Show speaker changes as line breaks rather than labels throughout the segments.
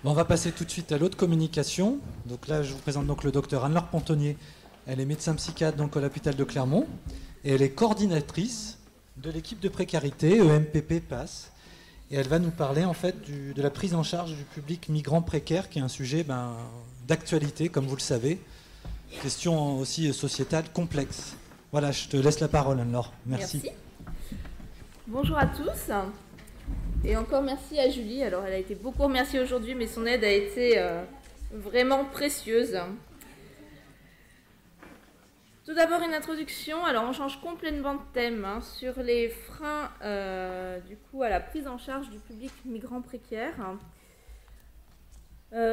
Bon, on va passer tout de suite à l'autre communication. Donc là, je vous présente donc le docteur Anne-Laure Pontonnier. Elle est médecin psychiatre donc à l'hôpital de Clermont et elle est coordinatrice de l'équipe de précarité EMPP PASS. Et elle va nous parler en fait de la prise en charge du public migrant précaire, qui est un sujet d'actualité, comme vous le savez. Question aussi sociétale complexe. Voilà, je te laisse la parole, Anne-Laure. Merci.
Bonjour à tous. Et encore merci à Julie. Alors, elle a été beaucoup remerciée aujourd'hui, mais son aide a été vraiment précieuse. Tout d'abord, une introduction. Alors, on change complètement de thème sur les freins du coup, à la prise en charge du public migrant précaire.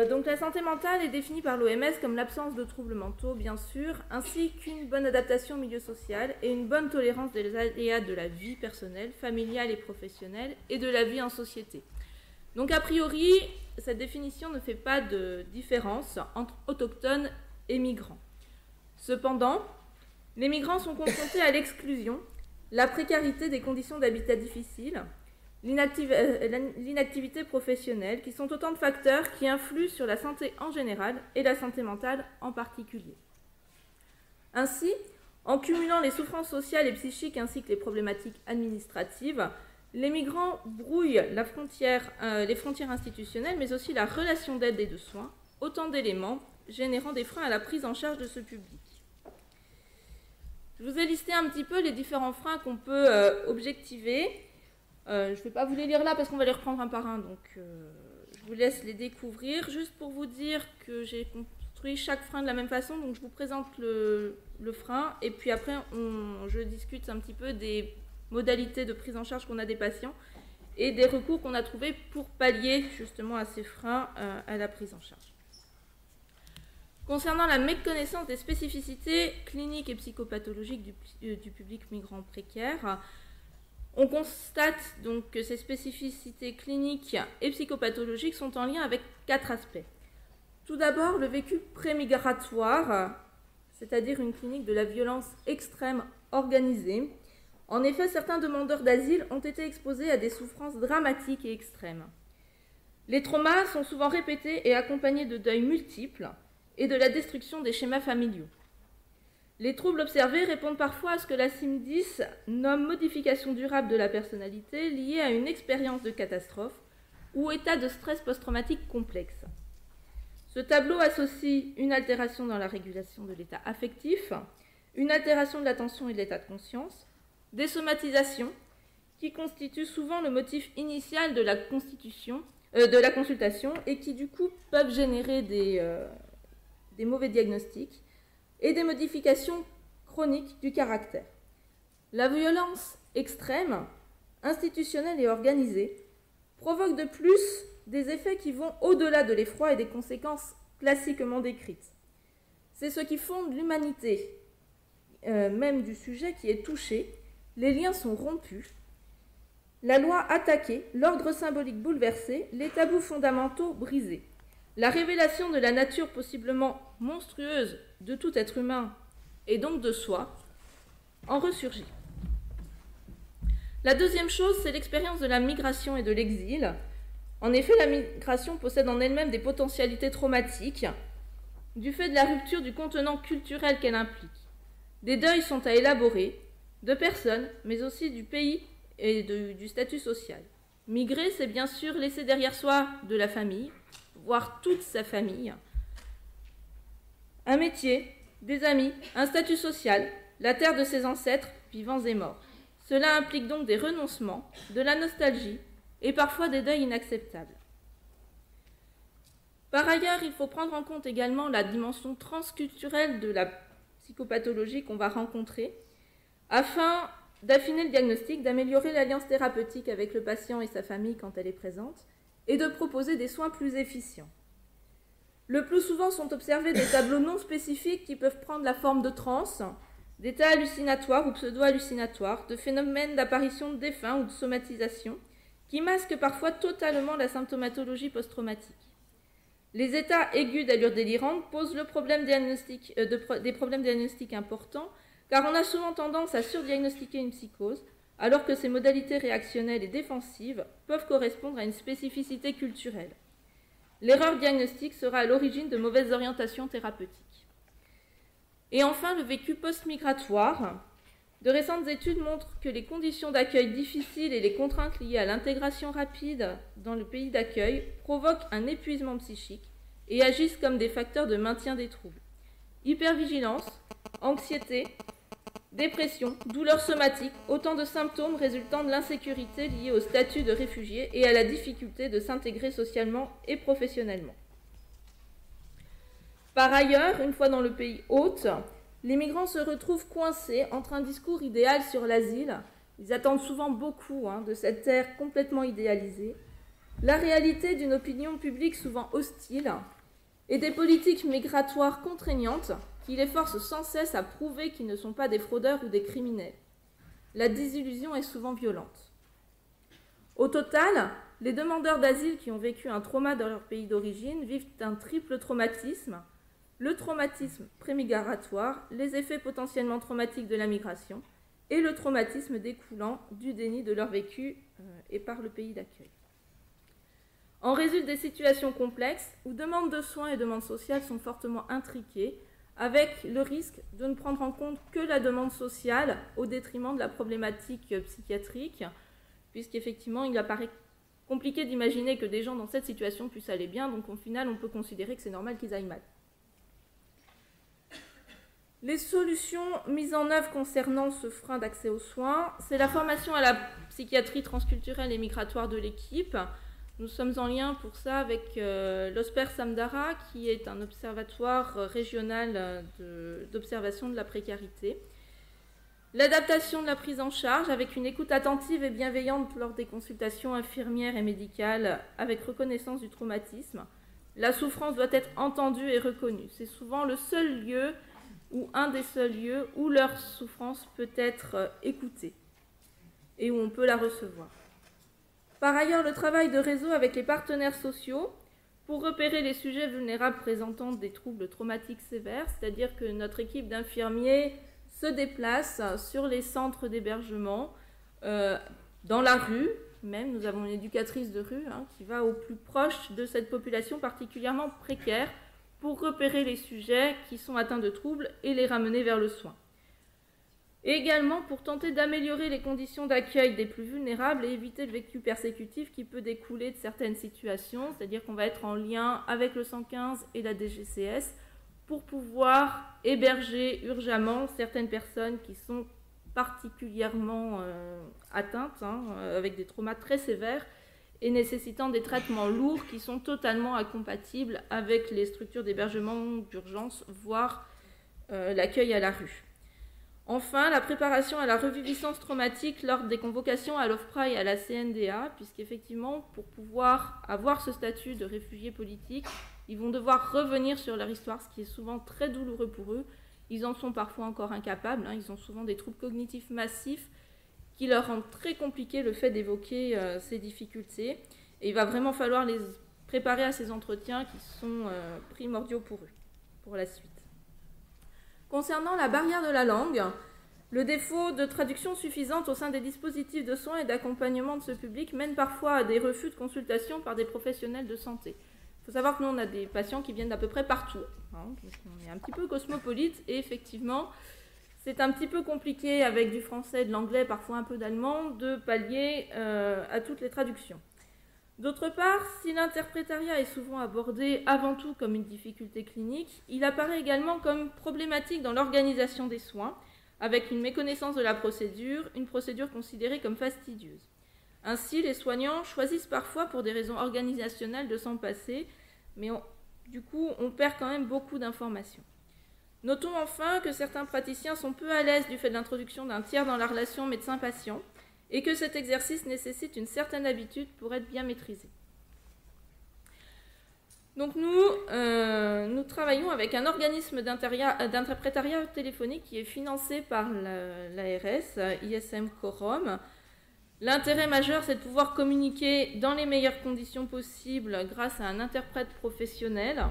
Donc, la santé mentale est définie par l'OMS comme l'absence de troubles mentaux, bien sûr, ainsi qu'une bonne adaptation au milieu social et une bonne tolérance des aléas de la vie personnelle, familiale et professionnelle et de la vie en société. Donc, a priori, cette définition ne fait pas de différence entre autochtones et migrants. Cependant, les migrants sont confrontés à l'exclusion, la précarité des conditions d'habitat difficiles, l'inactivité professionnelle, qui sont autant de facteurs qui influent sur la santé en général et la santé mentale en particulier. Ainsi, en cumulant les souffrances sociales et psychiques ainsi que les problématiques administratives, les migrants brouillent les frontières institutionnelles, mais aussi la relation d'aide et de soins, autant d'éléments générant des freins à la prise en charge de ce public. Je vous ai listé un petit peu les différents freins qu'on peut objectiver. Je ne vais pas vous les lire là parce qu'on va les reprendre un par un, donc je vous laisse les découvrir. Juste pour vous dire que j'ai construit chaque frein de la même façon, donc je vous présente le frein et puis après je discute un petit peu des modalités de prise en charge qu'on a des patients et des recours qu'on a trouvés pour pallier justement à ces freins à la prise en charge. Concernant la méconnaissance des spécificités cliniques et psychopathologiques du public migrant précaire, on constate donc que ces spécificités cliniques et psychopathologiques sont en lien avec 4 aspects. Tout d'abord, le vécu prémigratoire, c'est-à-dire une clinique de la violence extrême organisée. En effet, certains demandeurs d'asile ont été exposés à des souffrances dramatiques et extrêmes. Les traumas sont souvent répétés et accompagnés de deuils multiples et de la destruction des schémas familiaux. Les troubles observés répondent parfois à ce que la CIM-10 nomme modification durable de la personnalité liée à une expérience de catastrophe ou état de stress post-traumatique complexe. Ce tableau associe une altération dans la régulation de l'état affectif, une altération de l'attention et de l'état de conscience, des somatisations qui constituent souvent le motif initial de la consultation et qui du coup peuvent générer des mauvais diagnostics et des modifications chroniques du caractère. La violence extrême, institutionnelle et organisée, provoque de plus des effets qui vont au-delà de l'effroi et des conséquences classiquement décrites. C'est ce qui fonde l'humanité, même du sujet qui est touché. Les liens sont rompus, la loi attaquée, l'ordre symbolique bouleversé, les tabous fondamentaux brisés. La révélation de la nature possiblement monstrueuse de tout être humain et donc de soi en ressurgit. La deuxième chose, c'est l'expérience de la migration et de l'exil. En effet, la migration possède en elle-même des potentialités traumatiques du fait de la rupture du contenant culturel qu'elle implique. Des deuils sont à élaborer, de personnes, mais aussi du pays et du statut social. Migrer, c'est bien sûr laisser derrière soi de la famille, voire toute sa famille, un métier, des amis, un statut social, la terre de ses ancêtres, vivants et morts. Cela implique donc des renoncements, de la nostalgie et parfois des deuils inacceptables. Par ailleurs, il faut prendre en compte également la dimension transculturelle de la psychopathologie qu'on va rencontrer afin d'affiner le diagnostic, d'améliorer l'alliance thérapeutique avec le patient et sa famille quand elle est présente et de proposer des soins plus efficients. Le plus souvent sont observés des tableaux non spécifiques qui peuvent prendre la forme de transes, d'états hallucinatoires ou pseudo-hallucinatoires, de phénomènes d'apparition de défunts ou de somatisation, qui masquent parfois totalement la symptomatologie post-traumatique. Les états aigus d'allure délirante posent des problèmes diagnostiques importants, car on a souvent tendance à surdiagnostiquer une psychose, alors que ces modalités réactionnelles et défensives peuvent correspondre à une spécificité culturelle. L'erreur diagnostique sera à l'origine de mauvaises orientations thérapeutiques. Et enfin, le vécu post-migratoire. De récentes études montrent que les conditions d'accueil difficiles et les contraintes liées à l'intégration rapide dans le pays d'accueil provoquent un épuisement psychique et agissent comme des facteurs de maintien des troubles. Hypervigilance, anxiété, dépression, douleurs somatiques, autant de symptômes résultant de l'insécurité liée au statut de réfugié et à la difficulté de s'intégrer socialement et professionnellement. Par ailleurs, une fois dans le pays hôte, les migrants se retrouvent coincés entre un discours idéal sur l'asile, ils attendent souvent beaucoup de cette terre complètement idéalisée, la réalité d'une opinion publique souvent hostile et des politiques migratoires contraignantes qui les forcent sans cesse à prouver qu'ils ne sont pas des fraudeurs ou des criminels. La désillusion est souvent violente. Au total, les demandeurs d'asile qui ont vécu un trauma dans leur pays d'origine vivent un triple traumatisme: le traumatisme prémigratoire, les effets potentiellement traumatiques de la migration et le traumatisme découlant du déni de leur vécu et par le pays d'accueil. En résultent des situations complexes où demandes de soins et demandes sociales sont fortement intriquées, avec le risque de ne prendre en compte que la demande sociale au détriment de la problématique psychiatrique, puisqu'effectivement il apparaît compliqué d'imaginer que des gens dans cette situation puissent aller bien, donc au final on peut considérer que c'est normal qu'ils aillent mal. Les solutions mises en œuvre concernant ce frein d'accès aux soins, c'est la formation à la psychiatrie transculturelle et migratoire de l'équipe. Nous sommes en lien pour ça avec l'OSPER Samdara, qui est un observatoire régional d'observation de la précarité. L'adaptation de la prise en charge avec une écoute attentive et bienveillante lors des consultations infirmières et médicales avec reconnaissance du traumatisme. La souffrance doit être entendue et reconnue. C'est souvent le seul lieu ou un des seuls lieux où leur souffrance peut être écoutée et où on peut la recevoir. Par ailleurs, le travail de réseau avec les partenaires sociaux pour repérer les sujets vulnérables présentant des troubles traumatiques sévères, c'est-à-dire que notre équipe d'infirmiers se déplace sur les centres d'hébergement, dans la rue, même nous avons une éducatrice de rue qui va au plus proche de cette population particulièrement précaire pour repérer les sujets qui sont atteints de troubles et les ramener vers le soin. Et également pour tenter d'améliorer les conditions d'accueil des plus vulnérables et éviter le vécu persécutif qui peut découler de certaines situations, c'est-à-dire qu'on va être en lien avec le 115 et la DGCS pour pouvoir héberger urgemment certaines personnes qui sont particulièrement atteintes, avec des traumas très sévères, et nécessitant des traitements lourds qui sont totalement incompatibles avec les structures d'hébergement d'urgence, voire l'accueil à la rue. Enfin, la préparation à la reviviscence traumatique lors des convocations à l'OFPRA et à la CNDA, puisqu'effectivement, pour pouvoir avoir ce statut de réfugié politique, ils vont devoir revenir sur leur histoire, ce qui est souvent très douloureux pour eux. Ils en sont parfois encore incapables, ils ont souvent des troubles cognitifs massifs, qui leur rendent très compliqué le fait d'évoquer ces difficultés. Et il va vraiment falloir les préparer à ces entretiens qui sont primordiaux pour eux, pour la suite. Concernant la barrière de la langue, le défaut de traduction suffisante au sein des dispositifs de soins et d'accompagnement de ce public mène parfois à des refus de consultation par des professionnels de santé. Il faut savoir que nous, on a des patients qui viennent d'à peu près partout. Donc on est un petit peu cosmopolite et effectivement, c'est un petit peu compliqué avec du français, de l'anglais, parfois un peu d'allemand, de pallier à toutes les traductions. D'autre part, si l'interprétariat est souvent abordé avant tout comme une difficulté clinique, il apparaît également comme problématique dans l'organisation des soins, avec une méconnaissance de la procédure, une procédure considérée comme fastidieuse. Ainsi, les soignants choisissent parfois pour des raisons organisationnelles de s'en passer, mais du coup, on perd quand même beaucoup d'informations. Notons enfin que certains praticiens sont peu à l'aise du fait de l'introduction d'un tiers dans la relation médecin-patient et que cet exercice nécessite une certaine habitude pour être bien maîtrisé. Donc nous travaillons avec un organisme d'interprétariat téléphonique qui est financé par l'ARS, ISM Quorum. L'intérêt majeur, c'est de pouvoir communiquer dans les meilleures conditions possibles grâce à un interprète professionnel.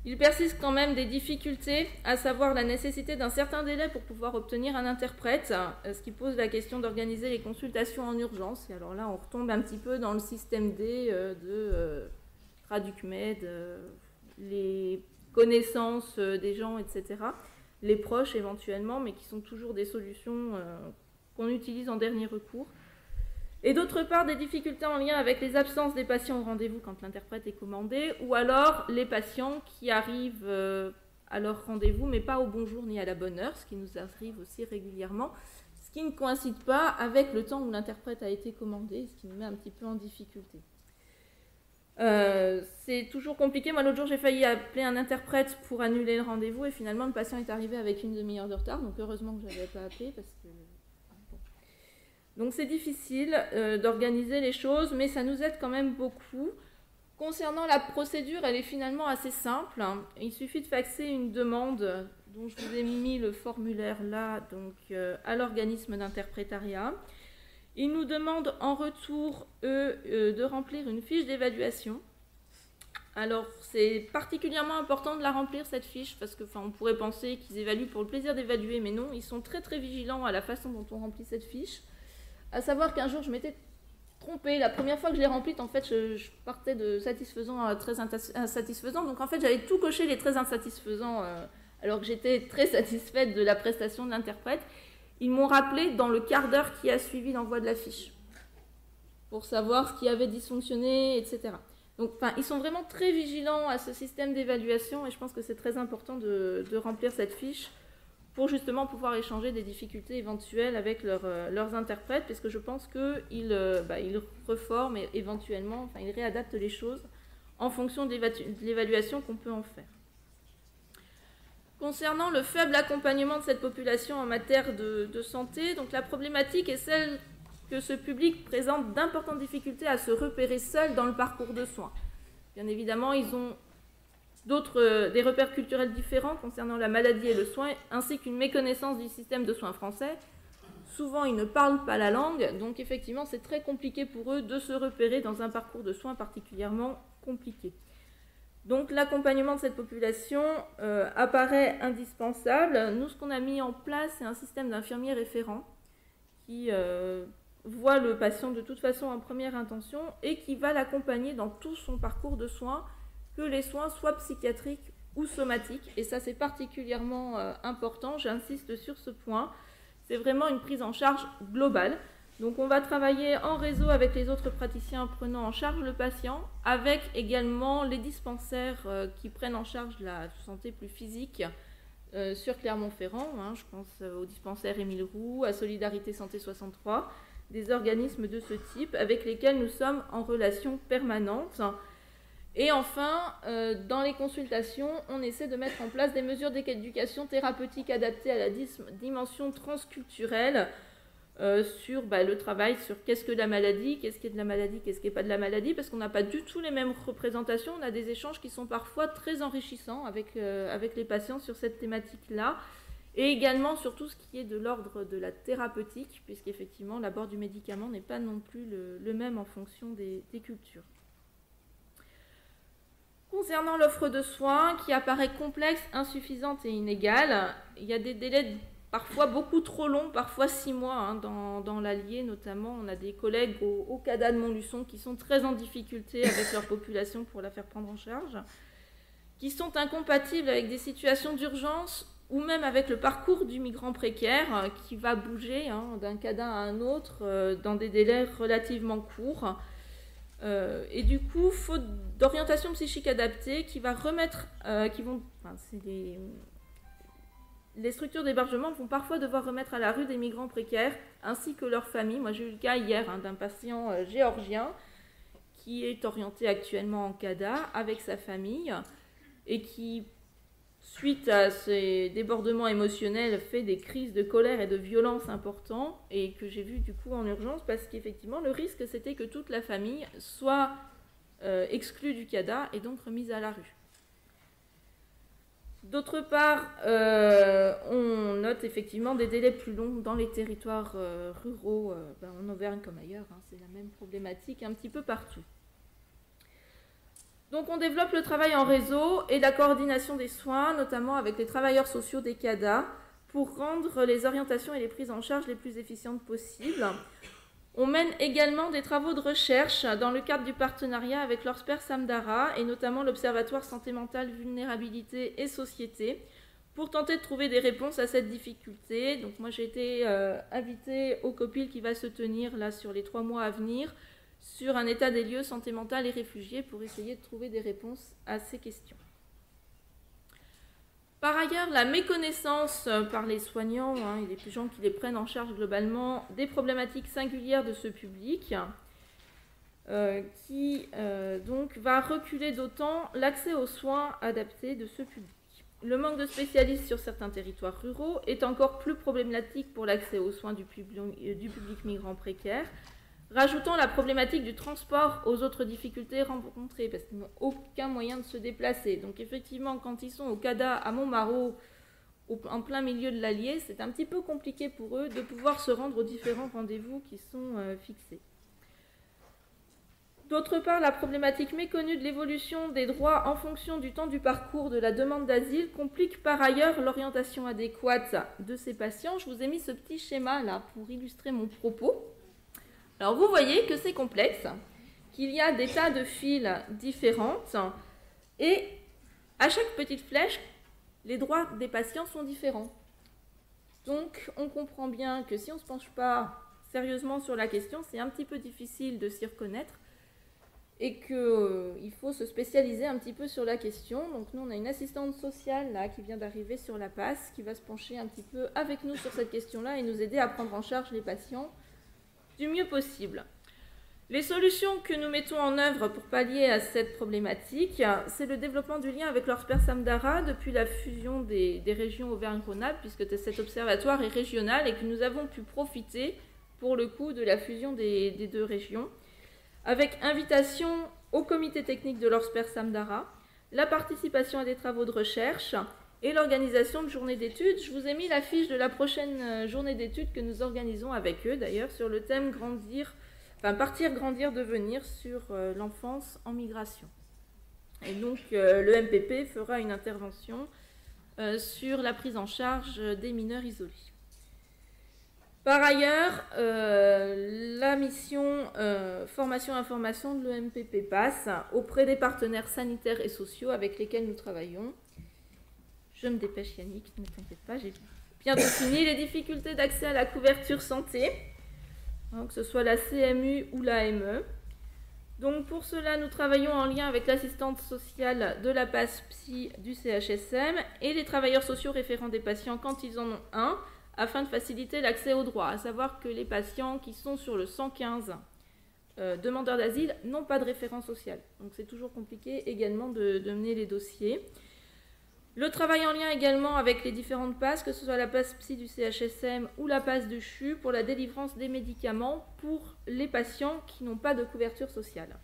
Il persiste quand même des difficultés, à savoir la nécessité d'un certain délai pour pouvoir obtenir un interprète, ce qui pose la question d'organiser les consultations en urgence. Et alors là, on retombe un petit peu dans le système D de Traducmed, les connaissances des gens, etc. Les proches éventuellement, mais qui sont toujours des solutions qu'on utilise en dernier recours. Et d'autre part, des difficultés en lien avec les absences des patients au rendez-vous quand l'interprète est commandé, ou alors les patients qui arrivent à leur rendez-vous, mais pas au bon jour ni à la bonne heure, ce qui nous arrive aussi régulièrement, ce qui ne coïncide pas avec le temps où l'interprète a été commandé, ce qui nous met un petit peu en difficulté. C'est toujours compliqué. Moi, l'autre jour, j'ai failli appeler un interprète pour annuler le rendez-vous, et finalement, le patient est arrivé avec une demi-heure de retard, donc heureusement que je n'avais pas appelé, parce que... Donc c'est difficile d'organiser les choses, mais ça nous aide quand même beaucoup. Concernant la procédure, elle est finalement assez simple. Il suffit de faxer une demande, dont je vous ai mis le formulaire là, donc à l'organisme d'interprétariat. Ils nous demandent en retour, eux, de remplir une fiche d'évaluation. Alors c'est particulièrement important de la remplir, cette fiche, parce que on pourrait penser qu'ils évaluent pour le plaisir d'évaluer, mais non, ils sont très très vigilants à la façon dont on remplit cette fiche. À savoir qu'un jour, je m'étais trompée. La première fois que je l'ai remplie, en fait, je partais de satisfaisant à très insatisfaisant. Donc, en fait, j'avais tout coché les très insatisfaisants, alors que j'étais très satisfaite de la prestation de l'interprète. Ils m'ont rappelé dans le quart d'heure qui a suivi l'envoi de la fiche, pour savoir ce qui avait dysfonctionné, etc. Donc, ils sont vraiment très vigilants à ce système d'évaluation, et je pense que c'est très important de remplir cette fiche, pour justement pouvoir échanger des difficultés éventuelles avec leurs interprètes, puisque je pense qu'ils reforment et éventuellement, ils réadaptent les choses en fonction de l'évaluation qu'on peut en faire. Concernant le faible accompagnement de cette population en matière de santé, donc la problématique est celle que ce public présente d'importantes difficultés à se repérer seul dans le parcours de soins. Bien évidemment, ils ont des repères culturels différents concernant la maladie et le soin, ainsi qu'une méconnaissance du système de soins français. Souvent, ils ne parlent pas la langue, donc effectivement, c'est très compliqué pour eux de se repérer dans un parcours de soins particulièrement compliqué. Donc, l'accompagnement de cette population apparaît indispensable. Nous, ce qu'on a mis en place, c'est un système d'infirmiers référents qui voit le patient de toute façon en première intention et qui va l'accompagner dans tout son parcours de soins, que les soins soient psychiatriques ou somatiques. Et ça, c'est particulièrement important, j'insiste sur ce point. C'est vraiment une prise en charge globale. Donc on va travailler en réseau avec les autres praticiens prenant en charge le patient, avec également les dispensaires qui prennent en charge la santé plus physique sur Clermont-Ferrand. Je pense au dispensaire Émile Roux, à Solidarité Santé 63, des organismes de ce type avec lesquels nous sommes en relation permanente. Et enfin, dans les consultations, on essaie de mettre en place des mesures d'éducation thérapeutique adaptées à la dimension transculturelle sur le travail sur qu'est-ce que la maladie, qu'est-ce qui est de la maladie, qu'est-ce qui n'est pas de la maladie, parce qu'on n'a pas du tout les mêmes représentations. On a des échanges qui sont parfois très enrichissants avec les patients sur cette thématique-là, et également sur tout ce qui est de l'ordre de la thérapeutique, puisqu'effectivement l'abord du médicament n'est pas non plus le même en fonction des cultures. Concernant l'offre de soins, qui apparaît complexe, insuffisante et inégale, il y a des délais parfois beaucoup trop longs, parfois 6 mois dans l'Allier notamment. On a des collègues au CADA de Montluçon qui sont très en difficulté avec leur population pour la faire prendre en charge, qui sont incompatibles avec des situations d'urgence ou même avec le parcours du migrant précaire qui va bouger d'un CADA à un autre dans des délais relativement courts. Et du coup, faute d'orientation psychique adaptée qui va remettre, les structures d'hébergement vont parfois devoir remettre à la rue des migrants précaires ainsi que leurs familles. Moi, j'ai eu le cas hier d'un patient géorgien qui est orienté actuellement en CADA avec sa famille et qui, suite à ces débordements émotionnels, fait des crises de colère et de violence importants et que j'ai vu du coup en urgence parce qu'effectivement le risque c'était que toute la famille soit exclue du CADA et donc remise à la rue. D'autre part, on note effectivement des délais plus longs dans les territoires ruraux, en Auvergne comme ailleurs, c'est la même problématique un petit peu partout. Donc on développe le travail en réseau et la coordination des soins, notamment avec les travailleurs sociaux des CADA, pour rendre les orientations et les prises en charge les plus efficientes possibles. On mène également des travaux de recherche dans le cadre du partenariat avec l'ORSPER Samdara et notamment l'Observatoire Santé Mentale, Vulnérabilité et Société pour tenter de trouver des réponses à cette difficulté. Donc moi j'ai été invitée au COPIL qui va se tenir là sur les 3 mois à venir sur un état des lieux santé mentale et réfugiés pour essayer de trouver des réponses à ces questions. Par ailleurs, la méconnaissance par les soignants et les gens qui les prennent en charge globalement des problématiques singulières de ce public qui donc va reculer d'autant l'accès aux soins adaptés de ce public. Le manque de spécialistes sur certains territoires ruraux est encore plus problématique pour l'accès aux soins du public migrant précaire, rajoutant la problématique du transport aux autres difficultés rencontrées, parce qu'ils n'ont aucun moyen de se déplacer. Donc effectivement, quand ils sont au CADA à Montmarault, en plein milieu de l'Allier, c'est un petit peu compliqué pour eux de pouvoir se rendre aux différents rendez-vous qui sont fixés. D'autre part, la problématique méconnue de l'évolution des droits en fonction du temps du parcours de la demande d'asile complique par ailleurs l'orientation adéquate de ces patients. Je vous ai mis ce petit schéma là pour illustrer mon propos. Alors vous voyez que c'est complexe, qu'il y a des tas de files différentes et à chaque petite flèche, les droits des patients sont différents. Donc on comprend bien que si on ne se penche pas sérieusement sur la question, c'est un petit peu difficile de s'y reconnaître et qu'il faut se spécialiser un petit peu sur la question. Donc nous on a une assistante sociale là qui vient d'arriver sur la PAS qui va se pencher un petit peu avec nous sur cette question-là et nous aider à prendre en charge les patients du mieux possible. Les solutions que nous mettons en œuvre pour pallier à cette problématique, c'est le développement du lien avec l'ORSPER Samdara depuis la fusion des régions Auvergne-Rhône-Alpes, puisque cet observatoire est régional et que nous avons pu profiter pour le coup de la fusion des 2 régions, avec invitation au comité technique de l'ORSPER Samdara, la participation à des travaux de recherche et l'organisation de journées d'études. Je vous ai mis la fiche de la prochaine journée d'études que nous organisons avec eux, d'ailleurs, sur le thème partir, grandir, devenir sur l'enfance en migration. Et donc, le MPP fera une intervention sur la prise en charge des mineurs isolés. Par ailleurs, la mission formation-information de l'EMPP passe auprès des partenaires sanitaires et sociaux avec lesquels nous travaillons. Je me dépêche Yannick, ne t'inquiète pas, j'ai bientôt fini. Les difficultés d'accès à la couverture santé, que ce soit la CMU ou la ME. Donc pour cela, nous travaillons en lien avec l'assistante sociale de la PAS Psy du CHSM et les travailleurs sociaux référents des patients quand ils en ont un, afin de faciliter l'accès aux droits. À savoir que les patients qui sont sur le 115 demandeurs d'asile n'ont pas de référent social. Donc c'est toujours compliqué également de mener les dossiers. Le travail en lien également avec les différentes PAS, que ce soit la PAS Psy du CHSM ou la PAS de CHU, pour la délivrance des médicaments pour les patients qui n'ont pas de couverture sociale.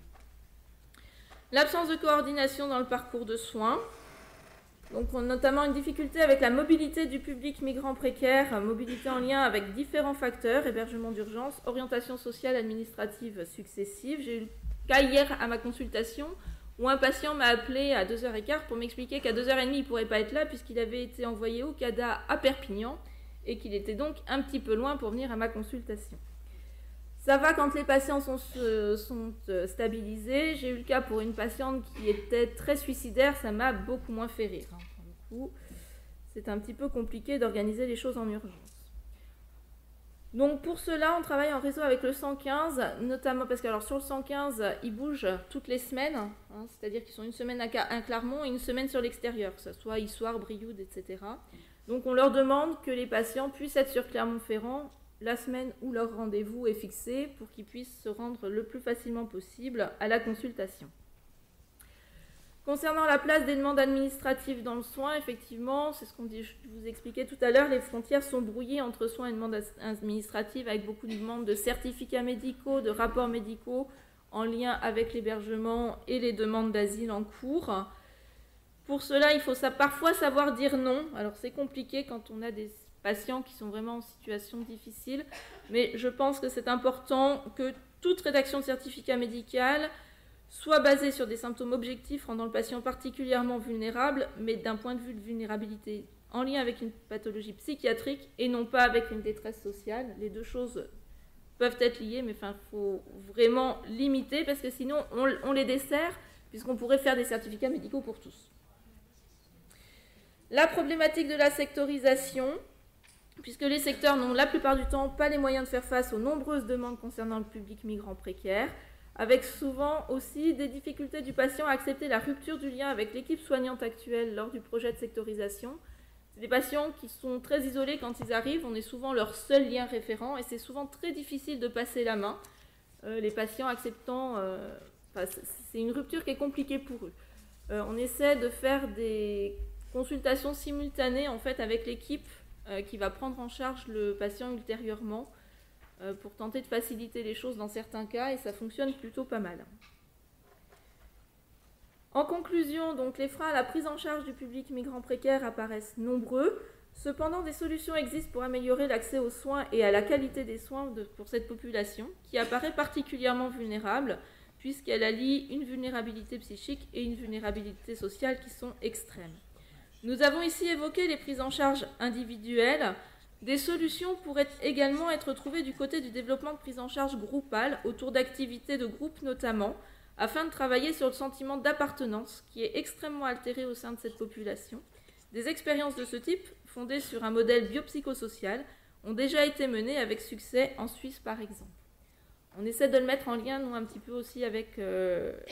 L'absence de coordination dans le parcours de soins. Donc, on a notamment une difficulté avec la mobilité du public migrant précaire, mobilité en lien avec différents facteurs, hébergement d'urgence, orientation sociale, administrative successive. J'ai eu le cas hier à ma consultation où un patient m'a appelé à 2h15 pour m'expliquer qu'à 2h30, il ne pourrait pas être là puisqu'il avait été envoyé au CADA à Perpignan et qu'il était donc un petit peu loin pour venir à ma consultation. Ça va quand les patients sont stabilisés. J'ai eu le cas pour une patiente qui était très suicidaire, ça m'a beaucoup moins fait rire. Pour le coup, c'est un petit peu compliqué d'organiser les choses en urgence. Donc pour cela, on travaille en réseau avec le 115, notamment parce que sur le 115, ils bougent toutes les semaines, c'est-à-dire qu'ils sont une semaine à Clermont et une semaine sur l'extérieur, que ce soit Issoire, Brioude, etc. Donc on leur demande que les patients puissent être sur Clermont-Ferrand la semaine où leur rendez-vous est fixé pour qu'ils puissent se rendre le plus facilement possible à la consultation. Concernant la place des demandes administratives dans le soin, effectivement, c'est ce qu'on je vous expliquais tout à l'heure, les frontières sont brouillées entre soins et demandes administratives avec beaucoup de demandes de certificats médicaux, de rapports médicaux en lien avec l'hébergement et les demandes d'asile en cours. Pour cela, il faut parfois savoir dire non. Alors c'est compliqué quand on a des patients qui sont vraiment en situation difficile, mais je pense que c'est important que toute rédaction de certificat médical soit basée sur des symptômes objectifs rendant le patient particulièrement vulnérable, mais d'un point de vue de vulnérabilité en lien avec une pathologie psychiatrique et non pas avec une détresse sociale. Les deux choses peuvent être liés, mais il faut vraiment limiter parce que sinon on les dessert puisqu'on pourrait faire des certificats médicaux pour tous. La problématique de la sectorisation, puisque les secteurs n'ont la plupart du temps pas les moyens de faire face aux nombreuses demandes concernant le public migrant précaire, avec souvent aussi des difficultés du patient à accepter la rupture du lien avec l'équipe soignante actuelle lors du projet de sectorisation. C'est des patients qui sont très isolés quand ils arrivent, on est souvent leur seul lien référent et c'est souvent très difficile de passer la main. Les patients acceptant, c'est une rupture qui est compliquée pour eux. On essaie de faire des consultations simultanées en fait avec l'équipe qui va prendre en charge le patient ultérieurement pour tenter de faciliter les choses dans certains cas et ça fonctionne plutôt pas mal. En conclusion, donc, les freins à la prise en charge du public migrant précaire apparaissent nombreux. Cependant, des solutions existent pour améliorer l'accès aux soins et à la qualité des soins pour cette population, qui apparaît particulièrement vulnérable, puisqu'elle allie une vulnérabilité psychique et une vulnérabilité sociale qui sont extrêmes. Nous avons ici évoqué les prises en charge individuelles. Des solutions pourraient également être trouvées du côté du développement de prise en charge groupale, autour d'activités de groupe notamment, afin de travailler sur le sentiment d'appartenance qui est extrêmement altéré au sein de cette population. Des expériences de ce type, fondées sur un modèle biopsychosocial, ont déjà été menées avec succès en Suisse par exemple. On essaie de le mettre en lien, nous, un petit peu aussi avec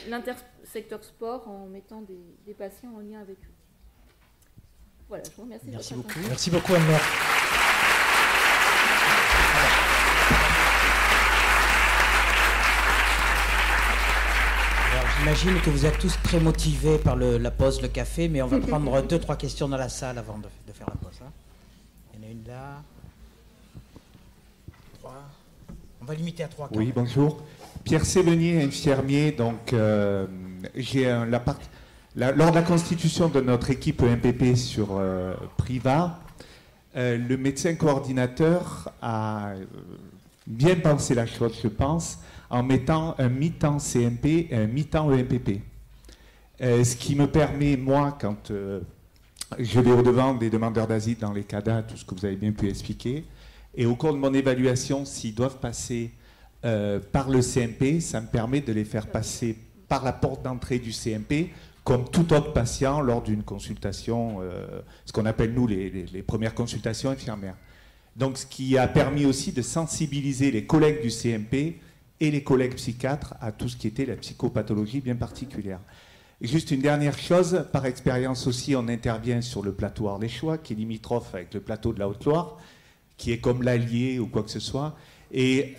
l'intersecteur sport en mettant des patients en lien avec eux. Voilà, je vous remercie.
Merci beaucoup. Merci beaucoup, Anne-Laure.
J'imagine que vous êtes tous très motivés par la pause, le café, mais on va prendre 2-3 questions dans la salle avant de faire la pause. Hein. Il y en a une là. 3. On va limiter à 3.
Oui, bonjour. Pierre Sévenier, infirmier. Donc, lors de la constitution de notre équipe EMPP sur Priva, le médecin coordinateur a bien pensé la chose, je pense, en mettant un mi-temps CMP et un mi-temps EMPP. Ce qui me permet, moi, quand je vais au-devant des demandeurs d'asile dans les CADA, tout ce que vous avez bien pu expliquer, et au cours de mon évaluation, s'ils doivent passer par le CMP, ça me permet de les faire passer par la porte d'entrée du CMP, comme tout autre patient lors d'une consultation, ce qu'on appelle nous les premières consultations infirmières. Donc ce qui a permis aussi de sensibiliser les collègues du CMP et les collègues psychiatres à tout ce qui était la psychopathologie bien particulière. Et juste une dernière chose, par expérience aussi, on intervient sur le plateau Ardéchois, qui est limitrophe avec le plateau de la Haute-Loire, qui est comme l'Allier ou quoi que ce soit, et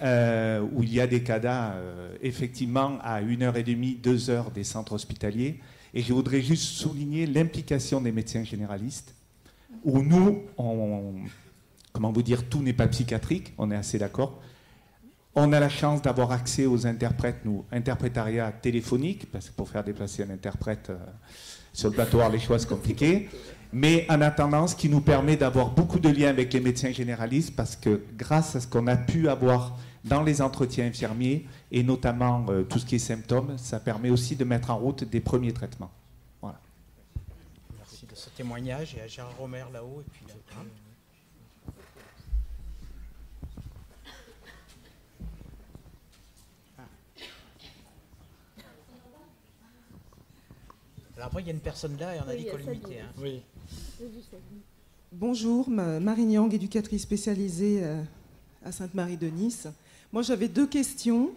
où il y a des CADA effectivement à 1h30, 2 heures des centres hospitaliers. Et je voudrais juste souligner l'implication des médecins généralistes, où nous, comment vous dire, tout n'est pas psychiatrique, on est assez d'accord. On a la chance d'avoir accès aux interprètes, nous, interprétariat téléphonique, parce que pour faire déplacer un interprète sur le plateau Ardéchois, c'est compliqué. Mais en attendant, ce qui nous permet d'avoir beaucoup de liens avec les médecins généralistes, parce que grâce à ce qu'on a pu avoir dans les entretiens infirmiers, et notamment tout ce qui est symptômes, ça permet aussi de mettre en route des premiers traitements. Voilà.
Merci de ce témoignage. Et à Gérard Romer là-haut. Et puis là. Alors après, il y a une personne là et on a dit qu'on limitait. Hein.
Oui.
Bonjour, Marie Nyang, éducatrice spécialisée à Sainte-Marie de Nice. Moi, j'avais 2 questions.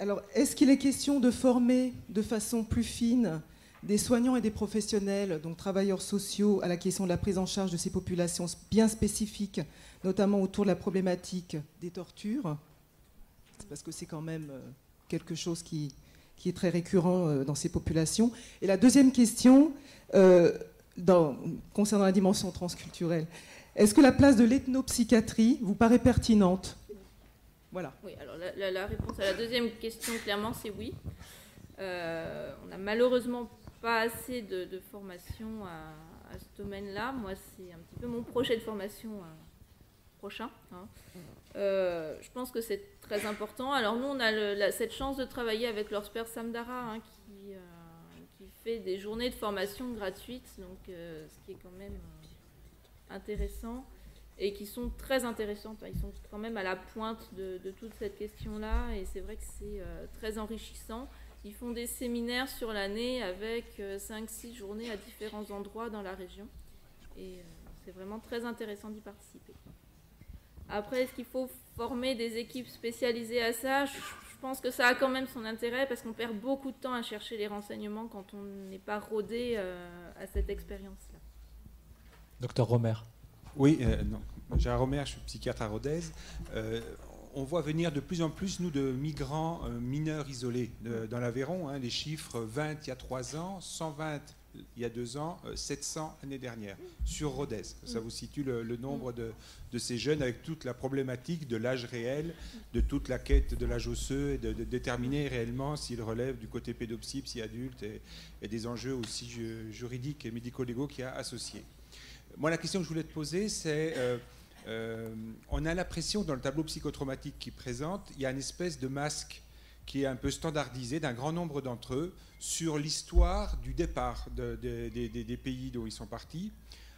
Alors, est-ce qu'il est question de former de façon plus fine des soignants et des professionnels, donc travailleurs sociaux, à la question de la prise en charge de ces populations bien spécifiques, notamment autour de la problématique des tortures? C'est parce que c'est quand même quelque chose qui est très récurrent dans ces populations. Et la deuxième question, concernant la dimension transculturelle, est-ce que la place de l'ethnopsychiatrie vous paraît pertinente? Voilà.
Oui, alors la réponse à la deuxième question, clairement, c'est oui. On n'a malheureusement pas assez de formation à ce domaine-là. Moi, c'est un petit peu mon projet de formation prochain. Hein. Je pense que c'est très important. Alors nous, on a cette chance de travailler avec l'Orsper Samdara, hein, qui fait des journées de formation gratuites, donc ce qui est quand même intéressant. et qui sont très intéressantes. Ils sont quand même à la pointe de toute cette question-là, et c'est vrai que c'est très enrichissant. Ils font des séminaires sur l'année avec 5-6 journées à différents endroits dans la région, et c'est vraiment très intéressant d'y participer. Après, est-ce qu'il faut former des équipes spécialisées à ça ? Je pense que ça a quand même son intérêt, parce qu'on perd beaucoup de temps à chercher les renseignements quand on n'est pas rodé à cette expérience-là.
Docteur Romer.
Oui, non. Gérard Romer, je suis psychiatre à Rodez. On voit venir de plus en plus, nous, de migrants mineurs isolés dans l'Aveyron. Les chiffres 20 il y a 3 ans, 120 il y a 2 ans, 700 l'année dernière, sur Rodez. Ça vous situe le nombre de ces jeunes, avec toute la problématique de l'âge réel, de toute la quête de l'âge osseux, et de déterminer réellement s'il relève du côté pédopsie, psy-adulte, et des enjeux aussi juridiques et médico-légaux qu'il y a associés. Moi, la question que je voulais te poser, c'est... on a l'impression, dans le tableau psychotraumatique qu'il présente, il y a une espèce de masque qui est un peu standardisé d'un grand nombre d'entre eux sur l'histoire du départ des pays dont ils sont partis,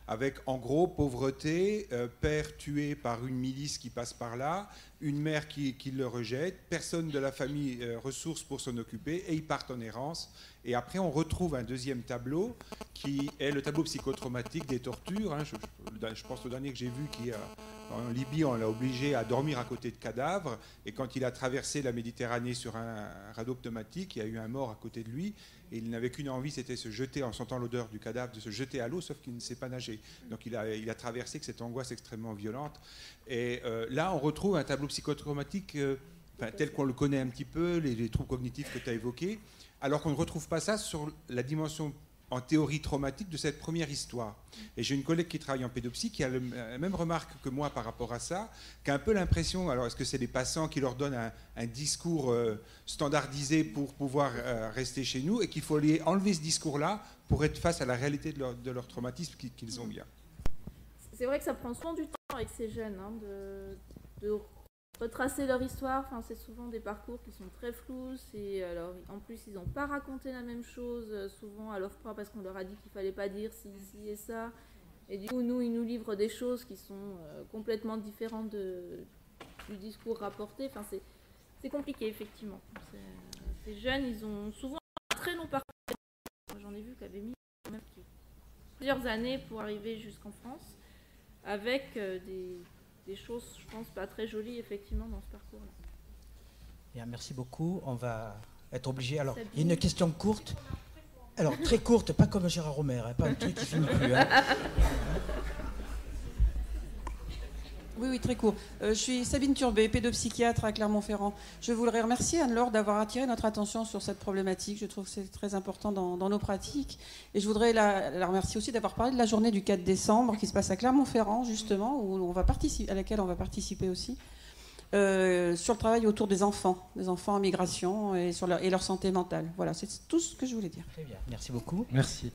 avec en gros pauvreté, père tué par une milice qui passe par là, une mère qui le rejette, personne de la famille ressource pour s'en occuper, et ils partent en errance. Et après, on retrouve un deuxième tableau qui est le tableau psychotraumatique des tortures. Je pense au dernier que j'ai vu qui, en Libye, on l'a obligé à dormir à côté de cadavres. Et quand il a traversé la Méditerranée sur un radeau pneumatique, il y a eu un mort à côté de lui. Et il n'avait qu'une envie, c'était se jeter, en sentant l'odeur du cadavre, de se jeter à l'eau, sauf qu'il ne sait pas nager. Donc il a traversé cette angoisse extrêmement violente. Et là, on retrouve un tableau psychotraumatique tel qu'on le connaît un petit peu, les troubles cognitifs que tu as évoqués, alors qu'on ne retrouve pas ça sur la dimension en théorie traumatique de cette première histoire. Et j'ai une collègue qui travaille en pédopsie qui a la même remarque que moi par rapport à ça, qui a un peu l'impression, alors est-ce que c'est les passants qui leur donnent un discours standardisé pour pouvoir rester chez nous, et qu'il faut aller enlever ce discours-là pour être face à la réalité de leur traumatisme qu'ils ont bien.
C'est vrai que ça prend souvent du temps avec ces jeunes, de retracer leur histoire. Enfin, c'est souvent des parcours qui sont très flous. Alors, en plus, ils n'ont pas raconté la même chose souvent à l'OFPRA, parce qu'on leur a dit qu'il ne fallait pas dire ci et ça. Et du coup, ils nous livrent des choses qui sont complètement différentes du discours rapporté. Enfin, c'est compliqué, effectivement. Ces jeunes, ils ont souvent un très long parcours. J'en ai vu qui avaient mis quand même plusieurs années pour arriver jusqu'en France, avec des choses, je pense, pas très jolies, effectivement, dans ce parcours-là.
Bien, merci beaucoup. On va être obligé. Alors, il y a une question courte. Alors, très courte, pas comme Gérard Romer, pas un truc qui finit plus.
Oui, très court. Je suis Sabine Turbet, pédopsychiatre à Clermont-Ferrand. Je voudrais remercier Anne-Laure d'avoir attiré notre attention sur cette problématique. Je trouve que c'est très important dans nos pratiques. Et je voudrais la remercier aussi d'avoir parlé de la journée du 4 décembre qui se passe à Clermont-Ferrand, justement, à laquelle on va participer aussi, sur le travail autour des enfants en migration et leur santé mentale. Voilà, c'est tout ce que je voulais dire.
Très bien, merci beaucoup.
Merci.